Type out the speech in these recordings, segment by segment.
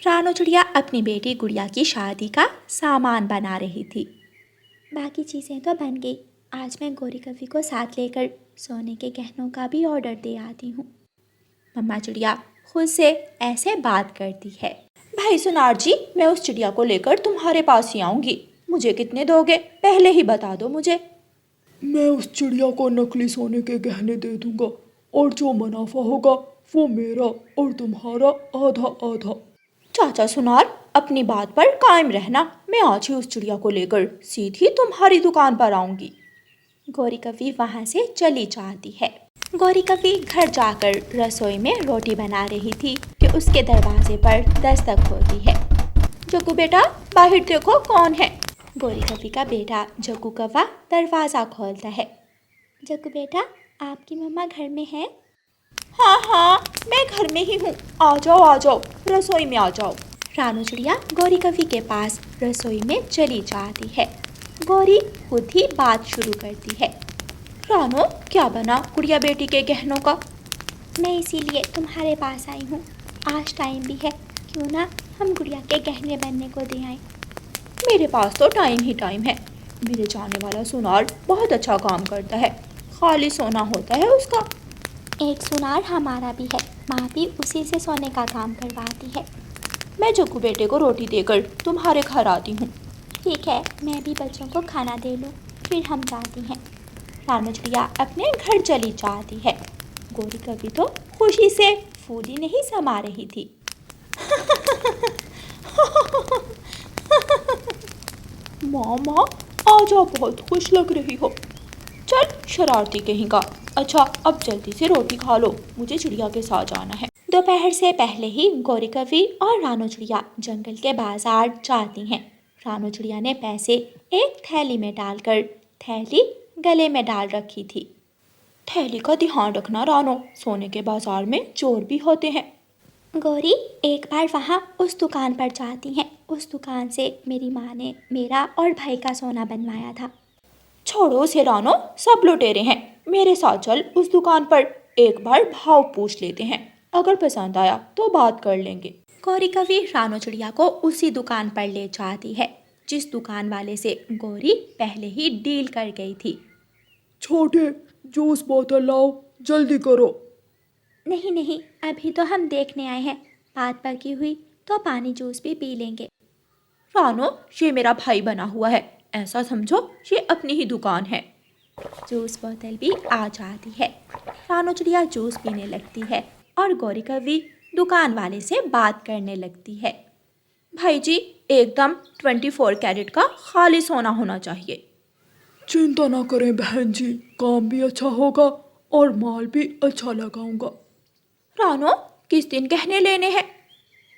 रानो चिड़िया अपनी बेटी गुड़िया की शादी का सामान बना रही थी। बाकी चीज़ें तो बन गई। आज मैं गौरी कवि को साथ लेकर सोने के गहनों का भी ऑर्डर दे आती हूँ। मम्मा चिड़िया खुद से ऐसे बात करती है। भाई सुनार जी, मैं उस चिड़िया को लेकर तुम्हारे पास ही आऊंगी। मुझे कितने दोगे, पहले ही बता दो मुझे। मैं उस चिड़िया को नकली सोने के गहने दे दूंगा और जो मुनाफा होगा वो मेरा और तुम्हारा आधा आधा। चाचा सुनार, अपनी बात पर कायम रहना। मैं आज ही उस चिड़िया को लेकर सीधी तुम्हारी दुकान पर आऊंगी। गौरी कवि वहां से चली जाती है। गौरी कवि घर जाकर रसोई में रोटी बना रही थी कि उसके दरवाजे पर दस्तक होती है। जग्गू बेटा, बाहर देखो कौन है। गौरी कवि का बेटा जग्गू कौवा दरवाज़ा खोलता है। जग्गू बेटा, आपकी मम्मा घर में है? हाँ हाँ, मैं घर में ही हूँ। आ जाओ, रसोई में आ जाओ। रानो चिड़िया गौरी कवि के पास रसोई में चली जाती है। गौरी खुद ही बात शुरू करती है। रानो, क्या बना गुड़िया बेटी के गहनों का? मैं इसीलिए तुम्हारे पास आई हूँ। आज टाइम भी है, क्यों ना हम गुड़िया के गहने बनने को दे आएं। मेरे पास तो टाइम ही टाइम है। मेरे जाने वाला सुनार बहुत अच्छा काम करता है, खाली सोना होता है उसका। एक सुनार हमारा भी है, माँ भी उसी से सोने का काम करवाती है। मैं जग्गू बेटे को रोटी देकर तुम्हारे घर आती हूँ। ठीक है, मैं भी बच्चों को खाना दे लूँ, फिर हम जाती हैं। रानो चिड़िया अपने घर चली जाती है। गौरी कवि तो खुशी से फूली नहीं समा रही थी। माँ, आज आप बहुत खुश लग रही हो। चल शरारती कहीं का। अच्छा, अब जल्दी से रोटी खा लो, मुझे चिड़िया के साथ जाना है। दोपहर से पहले ही गौरी कवि और रानो चिड़िया जंगल के बाजार जाती हैं। रानो चिड़िया ने पैसे एक थैली में डालकर थैली गले में डाल रखी थी। थैली का ध्यान रखना रानो, सोने के बाजार में चोर भी होते हैं। गौरी एक बार वहाँ उस दुकान पर जाती हैं। उस दुकान से मेरी माँ ने मेरा और भाई का सोना बनवाया था। छोड़ो उसे रानो, सब लुटेरे हैं। मेरे साथ चल उस दुकान पर, एक बार भाव पूछ लेते हैं। अगर पसंद आया तो बात कर लेंगे। गौरी कवि रानो चिड़िया को उसी दुकान पर ले जाती है जिस दुकान वाले से गौरी पहले ही डील कर गई थी। छोटे, जूस बोतल लाओ, जल्दी करो। नहीं, अभी तो हम देखने आए हैं। बात पकी हुई तो पानी जूस भी पी लेंगे। रानो, ये मेरा भाई बना हुआ है, ऐसा समझो ये अपनी ही दुकान है। जूस बोतल भी आ जाती है। रानो चिड़िया जूस पीने लगती है और गौरी कवि दुकान वाले से बात करने लगती है। भाई जी, एकदम 24 कैरेट का खाली सोना होना चाहिए। चिंता ना करें बहन जी, काम भी अच्छा होगा और माल भी अच्छा लगाऊंगा। रानो, किस दिन गहने लेने हैं?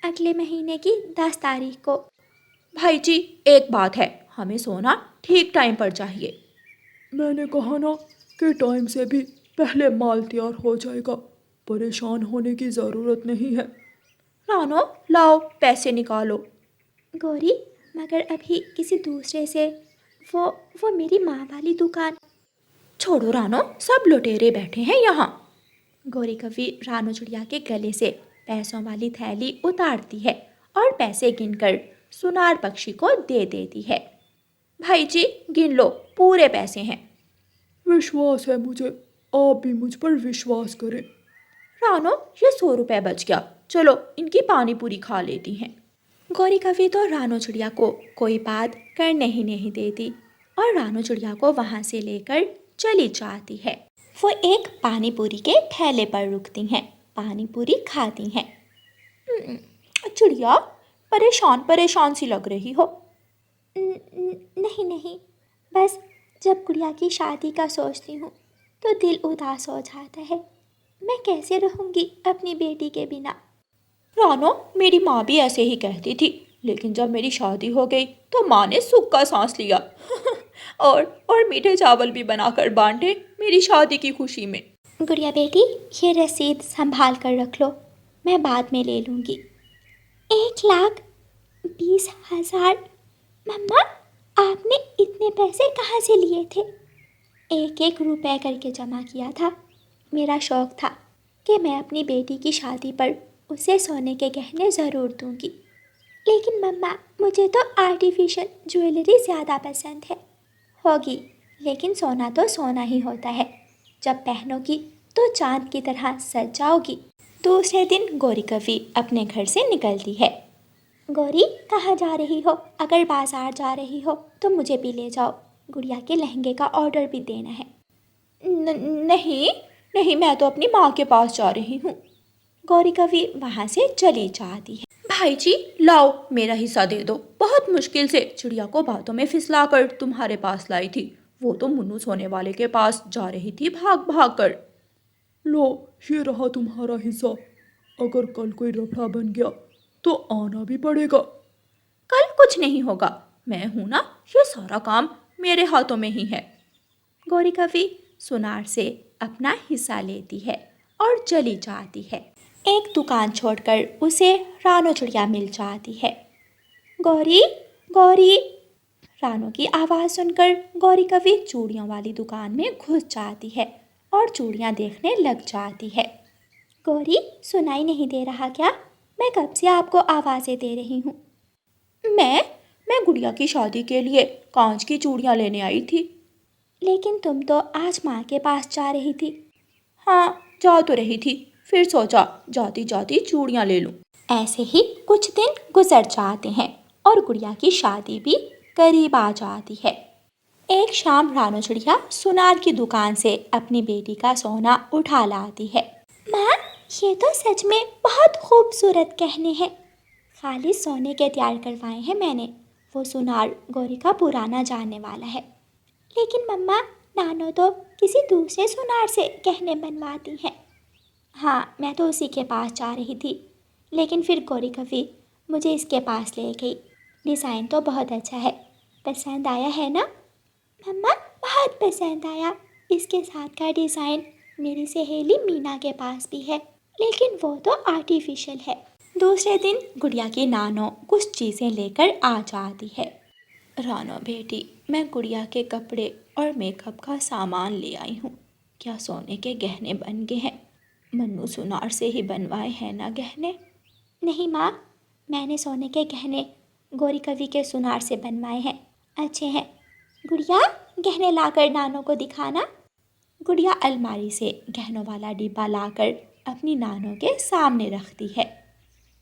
अगले महीने की 10 तारीख को। भाई जी, एक बात है, हमें सोना ठीक टाइम पर चाहिए। मैंने कहा ना कि टाइम से भी पहले माल तैयार हो जाएगा, परेशान होने की ज़रूरत नहीं है। रानो, लाओ पैसे निकालो। गौरी, मगर अभी किसी दूसरे से वो मेरी माँ वाली दुकान। छोड़ो रानो, सब लुटेरे बैठे हैं यहाँ। गौरी कवि रानो चिड़िया के गले से पैसों वाली थैली उतारती है और पैसे गिनकर सुनार पक्षी को दे देती है। भाई जी, गिन लो, पूरे पैसे हैं। विश्वास है मुझे, आप भी मुझ पर विश्वास करें। रानो, ये 100 रुपये बच गया, चलो इनकी पानी पूरी खा लेती हैं। गौरी कवि तो रानो चिड़िया को कोई बात करने ही नहीं देती और रानो चिड़िया को वहाँ से लेकर चली जाती है। वो एक पानी पूरी के ठेले पर रुकती हैं, पानी पूरी खाती हैं। चिड़िया, परेशान सी लग रही हो। नहीं, बस जब गुड़िया की शादी का सोचती हूँ तो दिल उदास हो जाता है। मैं कैसे रहूँगी अपनी बेटी के बिना। रानो, मेरी माँ भी ऐसे ही कहती थी, लेकिन जब मेरी शादी हो गई तो माँ ने सुख का सांस लिया और मीठे चावल भी बनाकर बांटे मेरी शादी की खुशी में। गुड़िया बेटी, ये रसीद संभाल कर रख लो, मैं बाद में ले लूँगी। 1,20,000। मम्मा, आपने इतने पैसे कहाँ से लिए थे? एक रुपए करके जमा किया था। मेरा शौक़ था कि मैं अपनी बेटी की शादी पर उसे सोने के गहने ज़रूर दूँगी। लेकिन मम्मा, मुझे तो आर्टिफिशियल ज्वेलरी ज़्यादा पसंद है। होगी, लेकिन सोना तो सोना ही होता है। जब पहनोगी तो चांद की तरह सज जाओगी। दूसरे दिन गौरी कवि अपने घर से निकलती है। गौरी, कहाँ जा रही हो? अगर बाजार जा रही हो तो मुझे भी ले जाओ। गुड़िया के लहंगे का ऑर्डर भी देना है। नहीं नहीं, मैं तो अपनी माँ के पास जा रही हूँ। गौरी कवि वहाँ से चली जाती है। भाई जी, लाओ मेरा हिस्सा दे दो। बहुत मुश्किल से चिड़िया को बातों में फिसलाकर तुम्हारे पास लाई थी। वो तो मुन्नू सोने वाले के पास जा रही थी भाग भाग कर। लो, ये रहा तुम्हारा हिस्सा। अगर कल कोई लफड़ा बन गया तो आना भी पड़ेगा। कल कुछ नहीं होगा, मैं हूं ना, ये सारा काम मेरे हाथों में ही है। गौरी कवि सुनार से अपना हिस्सा लेती है और चली जाती है। एक दुकान छोड़कर उसे रानो चिड़िया मिल जाती है। गौरी, गौरी। रानो की आवाज़ सुनकर गौरी कवि चूड़ियों वाली दुकान में घुस जाती है और चूड़ियाँ देखने लग जाती है। गौरी, सुनाई नहीं दे रहा क्या? मैं कब से आपको आवाज़ें दे रही हूँ। मैं गुड़िया की शादी के लिए कांच की चूड़ियाँ लेने आई थी। लेकिन तुम तो आज माँ के पास जा रही थी। हाँ, जा तो रही थी, फिर सोचा जाती जाती चूड़ियाँ ले लूँ। ऐसे ही कुछ दिन गुजर जाते हैं और गुड़िया की शादी भी करीब आ जाती है। एक शाम रानो चिड़िया सुनार की दुकान से अपनी बेटी का सोना उठा लाती है। माँ, ये तो सच में बहुत खूबसूरत गहने हैं। खाली सोने के तैयार करवाए हैं मैंने। वो सुनार गौरी का पुराना जानने वाला है। लेकिन मम्मा, नानो तो किसी दूसरे सुनार से गहने बनवाती हैं। हाँ, मैं तो उसी के पास जा रही थी, लेकिन फिर गौरी कवि मुझे इसके पास ले गई। डिज़ाइन तो बहुत अच्छा है। पसंद आया है ना? मम्मा, बहुत पसंद आया। इसके साथ का डिज़ाइन मेरी सहेली मीना के पास भी है, लेकिन वो तो आर्टिफिशियल है। दूसरे दिन गुड़िया की नानो कुछ चीज़ें लेकर आ जाती है। रानो बेटी, मैं गुड़िया के कपड़े और मेकअप का सामान ले आई हूँ। क्या सोने के गहने बन गए हैं? मन्नू सुनार से ही बनवाए हैं ना गहने? नहीं माँ, मैंने सोने के गहने गौरी कवि के सुनार से बनवाए हैं। अच्छे हैं। गुड़िया, गहने लाकर नानो को दिखाना। गुड़िया अलमारी से गहनों वाला डिब्बा लाकर अपनी नानो के सामने रखती है।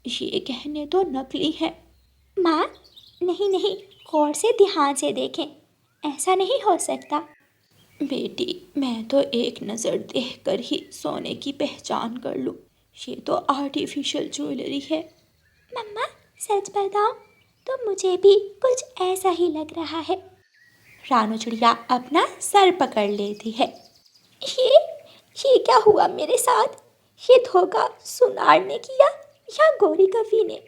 ये गहने तो नकली हैं। माँ, नहीं नहीं, गौर से ध्यान से देखें। ऐसा नहीं हो सकता। बेटी, मैं तो एक नज़र देखकर ही सोने की पहचान कर लूँ। ये तो आर्टिफिशियल ज्वेलरी है। मम्मा, सच बताओ तो मुझे भी कुछ ऐसा ही लग रहा है। रानो चिड़िया अपना सर पकड़ लेती है। ये क्या हुआ मेरे साथ? ये धोखा सुनार ने किया या गौरी कवि ने?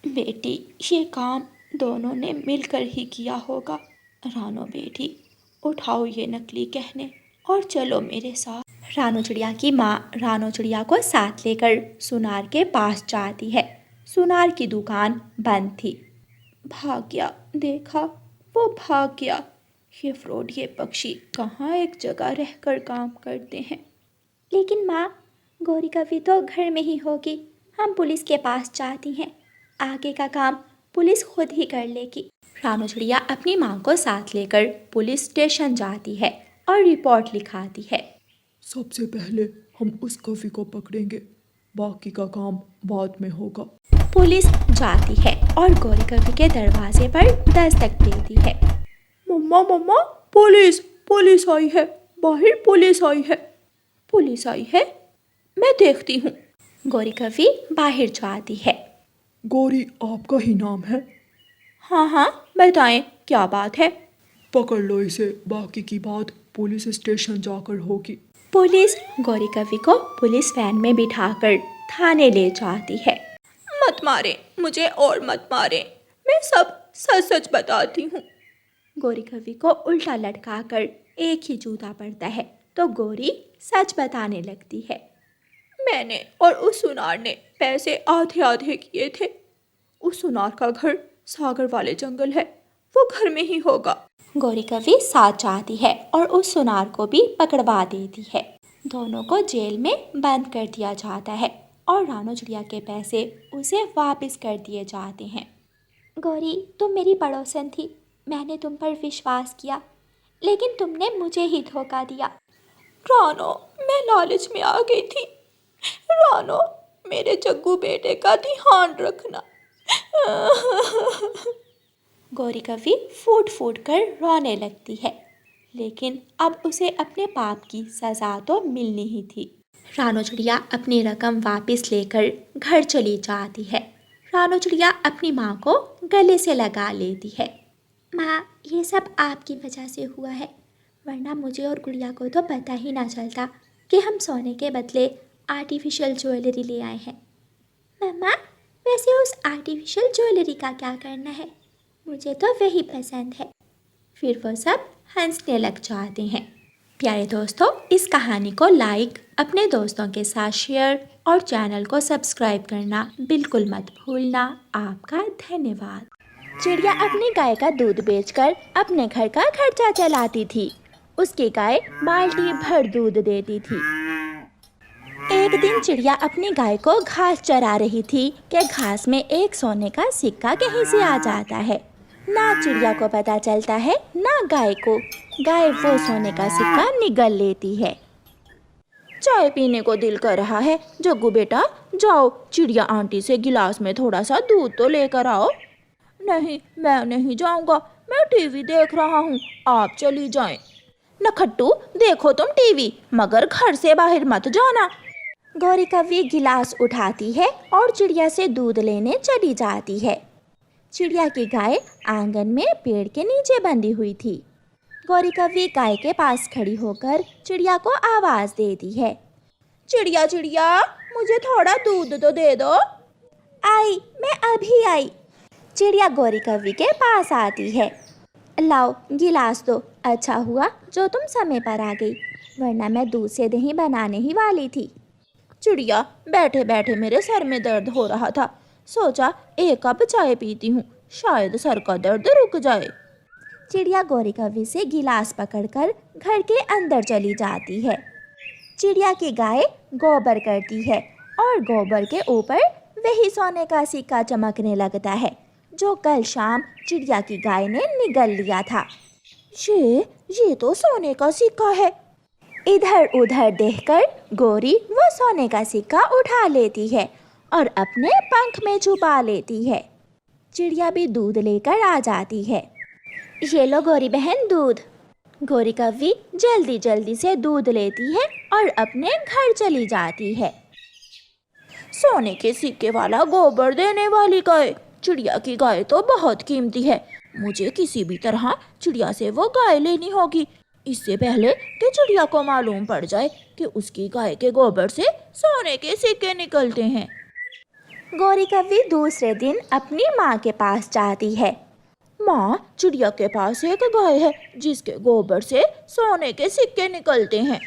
बेटी, ये काम दोनों ने मिलकर ही किया होगा। रानो बेटी, उठाओ ये नकली गहने और चलो मेरे साथ। रानो चिड़िया की माँ रानो चिड़िया को साथ लेकर सुनार के पास जाती है। सुनार की दुकान बंद थी। भाग गया, देखा, वो भाग गया। ये फ्रॉड, ये पक्षी कहाँ एक जगह रहकर काम करते हैं। लेकिन माँ, गौरी कवि तो घर में ही होगी। हम पुलिस के पास जाती हैं। आगे का काम पुलिस खुद ही कर लेगी। रानो चिड़िया अपनी माँ को साथ लेकर पुलिस स्टेशन जाती है और रिपोर्ट लिखाती है। सबसे पहले हम उस कवि को पकड़ेंगे, बाकी का काम बाद में होगा। पुलिस जाती है और गौरी कवि के दरवाजे पर दस्तक देती है। मम्मा मम्मा, पुलिस पुलिस आई है, बाहर पुलिस आई है। पुलिस आई है? मैं देखती हूँ। गौरी कवि बाहर जाती है। गौरी, आपका ही नाम है? हाँ हाँ, बताएं, क्या बात है? पकड़ लो इसे, बाकी की बात पुलिस स्टेशन जाकर होगी। पुलिस गौरी कवि को पुलिस वैन में बिठाकर थाने ले जाती है। मत मारे मुझे और मत मारे, मैं सब सच सच बताती हूँ। गौरी कवि को उल्टा लटकाकर एक ही जूता पड़ता है तो गौरी सच बताने लगती है। मैंने और उस सुनार ने पैसे आधे आधे किए थे। उस सुनार का घर सागर वाले जंगल है, वो घर में ही होगा। गौरी कवि साथ जाती है और उस सुनार को भी पकड़वा देती है। दोनों को जेल में बंद कर दिया जाता है और रानो चिड़िया के पैसे उसे वापस कर दिए जाते हैं। गौरी, तुम मेरी पड़ोसन थी, मैंने तुम पर विश्वास किया, लेकिन तुमने मुझे ही धोखा दिया। रानो, मैं लालच में आ गई थी। रानो, मेरे जग्गू बेटे का ध्यान रखना। गौरी कवि फूट फूट कर रोने लगती है, लेकिन अब उसे अपने पाप की सज़ा तो मिलनी ही थी। रानो चिड़िया अपनी रकम वापस लेकर घर चली जाती है। रानो चिड़िया अपनी माँ को गले से लगा लेती है। माँ, ये सब आपकी वजह से हुआ है, वरना मुझे और गुड़िया को तो पता ही ना चलता कि हम सोने के बदले आर्टिफिशियल ज्वेलरी ले आए हैं। मम्मा, वैसे उस आर्टिफिशियल ज्वेलरी का क्या करना है? मुझे तो वही पसंद है। फिर वो सब हंसने लग जाते हैं। प्यारे दोस्तों, इस कहानी को लाइक, अपने दोस्तों के साथ शेयर और चैनल को सब्सक्राइब करना बिल्कुल मत भूलना। आपका धन्यवाद। चिड़िया अपनी गाय का दूध बेचकर अपने घर का खर्चा चलाती थी। उसकी गाय बाल्टी भर दूध देती थी। एक दिन चिड़िया अपनी गाय को घास चरा रही थी कि घास में एक सोने का सिक्का कहीं से आ जाता है। ना चिड़िया को पता चलता है, ना गाय को। गाय वो सोने का सिक्का निगल लेती है। चाय पीने को दिल कर रहा है। जग्गू बेटा, जाओ चिड़िया आंटी से गिलास में थोड़ा सा दूध तो लेकर आओ। नहीं, मैं नहीं जाऊंगा, मैं टीवी देख रहा हूँ, आप चली जाएं। नखट्टू, देखो तुम टीवी, मगर घर से बाहर मत जाना। गौरी कव्वी गिलास उठाती है और चिड़िया से दूध लेने चली जाती है। चिड़िया की गाय आंगन में पेड़ के नीचे बंधी हुई थी। गौरी कव्वी गाय के पास खड़ी होकर चिड़िया को आवाज़ देती है। चिड़िया चिड़िया, मुझे थोड़ा दूध तो दे दो। आई, मैं अभी आई। चिड़िया गौरी कव्वी के पास आती है। लाओ गिलास दो, अच्छा हुआ जो तुम समय पर आ गई, वरना मैं दूध से दही बनाने ही वाली थी। चिड़िया, बैठे बैठे मेरे सर में दर्द हो रहा था, सोचा एक कप चाय पीती हूँ, शायद सर का दर्द रुक जाए। चिड़िया गौरी कव्वी से गिलास पकड़कर घर के अंदर चली जाती है। चिड़िया की गाय गोबर करती है और गोबर के ऊपर वही सोने का सिक्का चमकने लगता है जो कल शाम चिड़िया की गाय ने निगल लिया था। ये तो सोने का सिक्का है। इधर उधर देखकर गौरी वो सोने का सिक्का उठा लेती है और अपने पंख में छुपा लेती है। चिड़िया भी दूध लेकर आ जाती है। ये लो गौरी बहन दूध। गौरी कव्वी जल्दी जल्दी से दूध लेती है और अपने घर चली जाती है। सोने के सिक्के वाला गोबर देने वाली गाय, चिड़िया की गाय तो बहुत कीमती है। मुझे किसी भी तरह चिड़िया से वो गाय लेनी होगी, इससे पहले कि चिड़िया को मालूम पड़ जाए कि उसकी गाय के गोबर से सोने के सिक्के निकलते हैं। गौरी कव्वी दूसरे दिन अपनी माँ के पास जाती है। माँ, चिड़िया के पास एक गाय है जिसके गोबर से सोने के सिक्के निकलते हैं।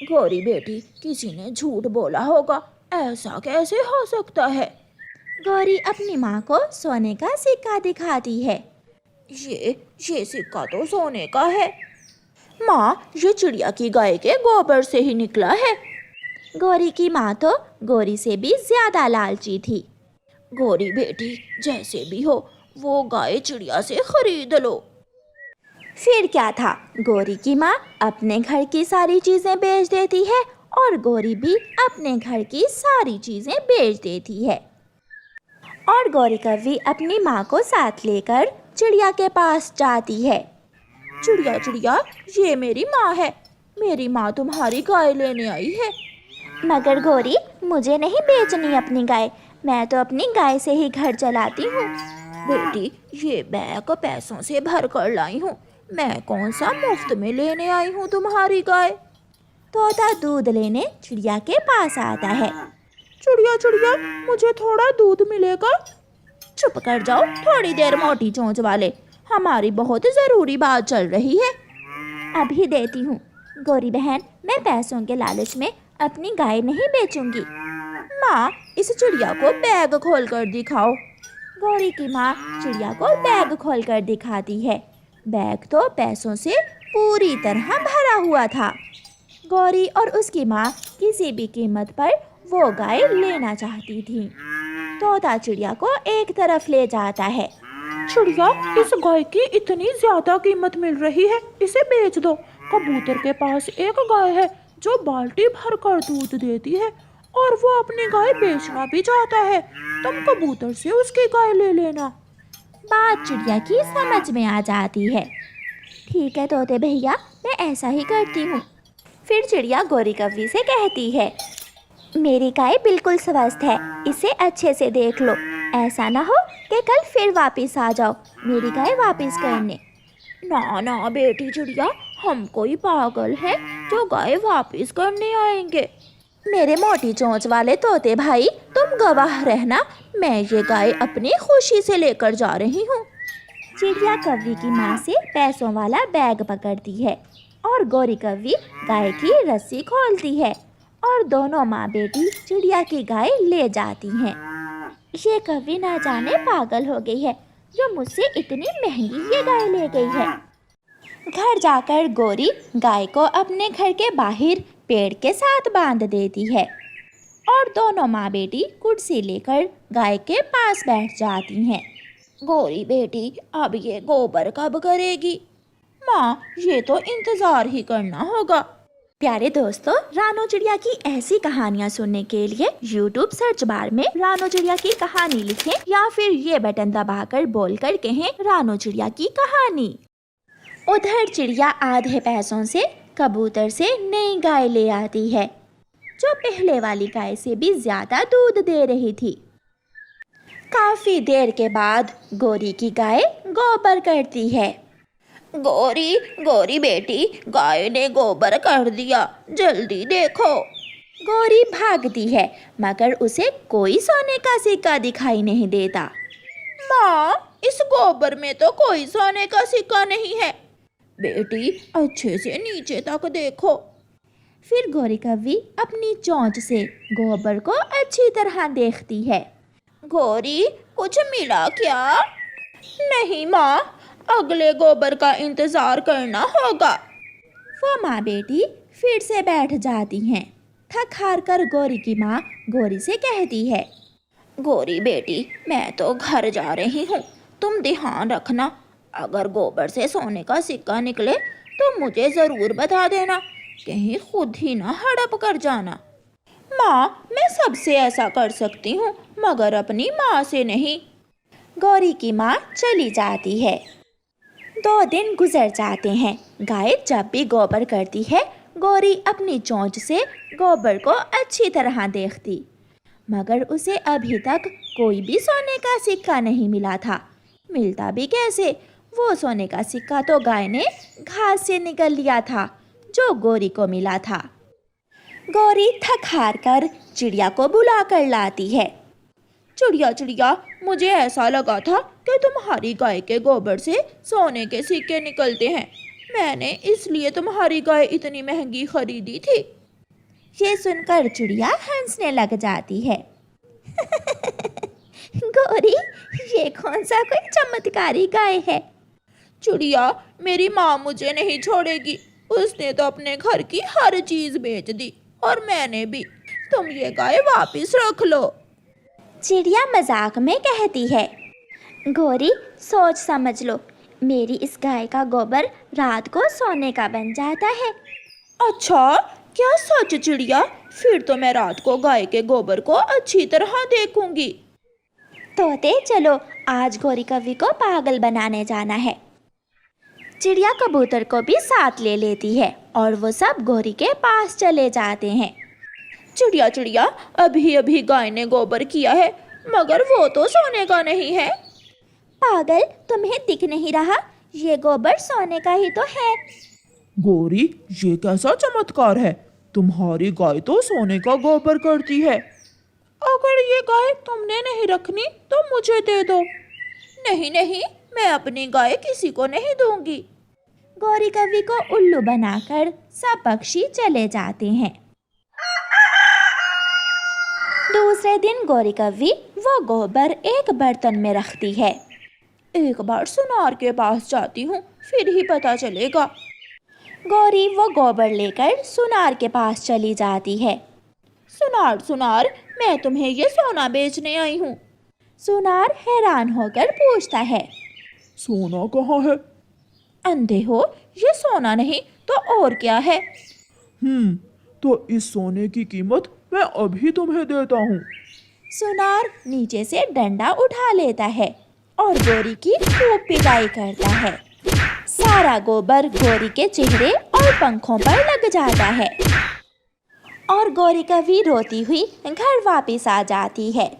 गौरी बेटी, किसी ने झूठ बोला होगा, ऐसा कैसे हो सकता है? गौरी अपनी माँ को सोने का सिक्का दिखाती है। ये सिक्का तो सोने का है। माँ, ये चिड़िया की गाय के गोबर से ही निकला है। गौरी की माँ तो गौरी से भी ज्यादा लालची थी। गौरी बेटी, जैसे भी हो वो गाय चिड़िया से खरीद लो। फिर क्या था, गौरी की माँ अपने घर की सारी चीजें बेच देती है और गौरी भी अपने घर की सारी चीजें बेच देती है। और गौरी कव्वी अपनी माँ को साथ लेकर चिड़िया के पास जाती है। चिड़िया चिड़िया, ये मेरी माँ है, मेरी माँ तुम्हारी गाय लेने आई है। मगर गौरी, मुझे नहीं बेचनी अपनी गाय, मैं तो अपनी गाय से ही घर चलाती हूँ। बेटी, ये बैग पैसों से भर कर लाई हूँ, मैं कौन सा मुफ्त में लेने आई हूँ तुम्हारी गाय। तोता दूध लेने चिड़िया के पास आता है। चिड़िया चिड़िया, मुझे थोड़ा दूध मिलेगा। चुप कर जाओ थोड़ी देर मोटी चोंच वाले, हमारी बहुत ज़रूरी बात चल रही है। अभी देती हूँ। गौरी बहन, मैं पैसों के लालच में अपनी गाय नहीं बेचूंगी। माँ, इस चिड़िया को बैग खोल कर दिखाओ। गौरी की माँ चिड़िया को बैग खोलकर दिखाती है। बैग तो पैसों से पूरी तरह भरा हुआ था। गौरी और उसकी माँ किसी भी कीमत पर वो गाय लेना चाहती थी। तोता चिड़िया को एक तरफ ले जाता है। चिड़िया, इस गाय की इतनी ज्यादा कीमत मिल रही है, इसे बेच दो। कबूतर के पास एक गाय है जो बाल्टी भर कर दूध देती है और वो अपनी गाय बेचना भी चाहता है। तुम कबूतर से उसकी गाय ले लेना। बात चिड़िया की समझ में आ जाती है। ठीक है तोते भैया, मैं ऐसा ही करती हूँ। फिर चिड़िया गौरी कव्वी से कहती है, मेरी गाय बिल्कुल स्वस्थ है, इसे अच्छे से देख लो। ऐसा ना हो कि कल फिर वापस आ जाओ मेरी गाय वापस करने। ना ना बेटी चिड़िया, हम कोई पागल है जो गाय वापस करने आएंगे। मेरे मोटी चोंच वाले तोते भाई, तुम गवाह रहना, मैं ये गाय अपनी खुशी से लेकर जा रही हूँ। चिड़िया कव्वी की माँ से पैसों वाला बैग पकड़ती है और गौरी कव्वी गाय की रस्सी खोलती है और दोनों माँ बेटी चिड़िया की गाय ले जाती हैं। ये कव्वी ना जाने पागल हो गई है जो मुझसे इतनी महंगी ये गाय ले गई है। घर जाकर गौरी गाय को अपने घर के बाहर पेड़ के साथ बांध देती है और दोनों माँ बेटी कुर्सी लेकर गाय के पास बैठ जाती हैं। गौरी बेटी, अब ये गोबर कब करेगी? माँ, ये तो इंतजार ही करना होगा। प्यारे दोस्तों, रानो चिड़िया की ऐसी कहानियाँ सुनने के लिए YouTube सर्च बार में रानो चिड़िया की कहानी लिखें या फिर ये बटन दबाकर बोलकर कहें रानो चिड़िया की कहानी। उधर चिड़िया आधे पैसों से कबूतर से नई गाय ले आती है जो पहले वाली गाय से भी ज्यादा दूध दे रही थी। काफी देर के बाद गौरी की गाय गोबर करती है। गौरी, गौरी बेटी, गाय ने गोबर कर दिया, जल्दी देखो। गौरी भागती है मगर उसे कोई सोने का सिक्का दिखाई नहीं देता। माँ, इस गोबर में तो कोई सोने का सिक्का नहीं है। बेटी, अच्छे से नीचे तक देखो। फिर गौरी कव्वी अपनी चोंच से गोबर को अच्छी तरह देखती है। गौरी, कुछ मिला क्या? नहीं माँ, अगले गोबर का इंतजार करना होगा। वो माँ बेटी फिर से बैठ जाती हैं। थक हार कर गौरी की माँ गौरी से कहती है, गौरी बेटी, मैं तो घर जा रही हूँ, तुम ध्यान रखना। अगर गोबर से सोने का सिक्का निकले तो मुझे जरूर बता देना, कहीं खुद ही ना हड़प कर जाना। माँ, मैं सबसे ऐसा कर सकती हूँ मगर अपनी माँ से नहीं। गौरी की माँ चली जाती है। 2 दिन गुजर जाते हैं। गाय जब भी गोबर करती है गौरी अपनी चोंच से गोबर को अच्छी तरह देखती मगर उसे अभी तक कोई भी सोने का सिक्का नहीं मिला था। मिलता भी कैसे, वो सोने का सिक्का तो गाय ने घास से निकल लिया था जो गौरी को मिला था। गौरी थक हार कर चिड़िया को बुला कर लाती है। चिड़िया चिड़िया, मुझे ऐसा लगा था कि तुम्हारी गाय के गोबर से सोने के सिक्के निकलते हैं, मैंने इसलिए तुम्हारी गाय इतनी महंगी खरीदी थी। ये सुनकर चिड़िया हंसने लग जाती है। गौरी, ये कौन सा कोई चमत्कारी गाय है? चिड़िया, मेरी माँ मुझे नहीं छोड़ेगी, उसने तो अपने घर की हर चीज बेच दी और मैंने भी। तुम ये गाय वापस रख लो। चिड़िया मजाक में कहती है, गौरी सोच समझ लो, मेरी इस गाय का गोबर रात को सोने का बन जाता है। अच्छा, क्या सच चिड़िया? फिर तो मैं रात को गाय के गोबर को अच्छी तरह देखूंगी। तोते चलो, आज गौरी कव्वी को पागल बनाने जाना है। चिड़िया कबूतर को भी साथ ले लेती है और वो सब गौरी के पास चले जाते हैं। चिड़िया चिड़िया, अभी अभी गाय ने गोबर किया है मगर वो तो सोने का नहीं है। पागल, तुम्हें दिख नहीं रहा? ये गोबर सोने का ही तो है। गौरी, ये कैसा चमत्कार है? तुम्हारी गाय तो सोने का गोबर करती है। अगर ये गाय तुमने नहीं रखनी तो मुझे दे दो। नहीं नहीं, मैं अपनी गाय किसी को नहीं दूंगी। गौरी कव्वी को उल्लू बनाकर सब पक्षी चले जाते हैं। दूसरे दिन गौरी कव्वी वो गोबर एक बर्तन में रखती है। एक बार सुनार के पास जाती हूँ, फिर ही पता चलेगा। गौरी वो गोबर लेकर सुनार के पास चली जाती है। सुनार सुनार, मैं तुम्हें ये सोना बेचने आई हूँ। सुनार हैरान होकर पूछता है, सोना कहाँ है? अंधे हो, ये सोना नहीं तो और क्या है? तो इस सोने की कीमत मैं अभी तुम्हें देता हूँ। सुनार नीचे से डंडा उठा लेता है और गोरी की खूब पिटाई करता है। सारा गोबर गोरी के चेहरे और पंखों पर लग जाता है और गोरी कभी रोती हुई घर वापस आ जाती है।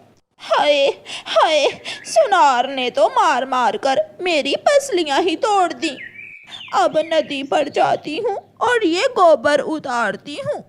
हाय हाय, सुनार ने तो मार मार कर मेरी पसलियां ही तोड़ दी। अब नदी पर जाती हूँ और ये गोबर उतारती हूँ।